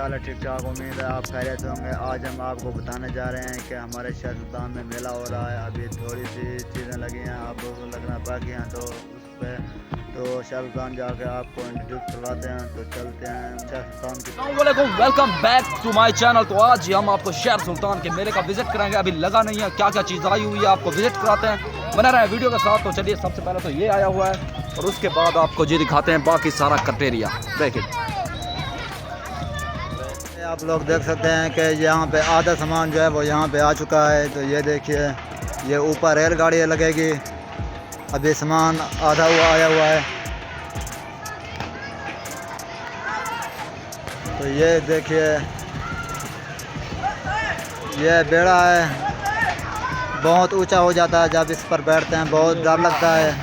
हाल है? ठीक ठाक, उम्मीद है आप खैरियत होंगे। आज हम आपको बताने जा रहे हैं कि हमारे शहर सुल्तान में मेला हो रहा है। अभी थोड़ी सी चीज़ें लगी हैं, आप लगना बाकी हैं, तो उस पर तो शहर सुल्तान जाके आपको इंट्रोड्यूस करवाते हैं। तो चलते हैं शहर सुल्तान की। अस्सलामुअलैकुम, welcome back to my channel. तो आज हम आपको शहर सुल्तान के मेले का विजिट कराएंगे। अभी लगा नहीं है, क्या क्या चीज़ आई हुई है आपको विजिट कराते हैं। बना रहे हैं वीडियो के साथ। तो चलिए, सबसे पहले तो ये आया हुआ है और उसके बाद आपको ये दिखाते हैं बाकी सारा कटेरिया। देखिए, आप लोग देख सकते हैं कि यहाँ पे आधा सामान जो है वो यहाँ पे आ चुका है। तो ये देखिए, ये ऊपर रेलगाड़ी लगेगी, अभी सामान आधा हुआ आया हुआ है। तो ये देखिए, ये बेड़ा है, बहुत ऊंचा हो जाता है जब इस पर बैठते हैं, बहुत डर लगता है।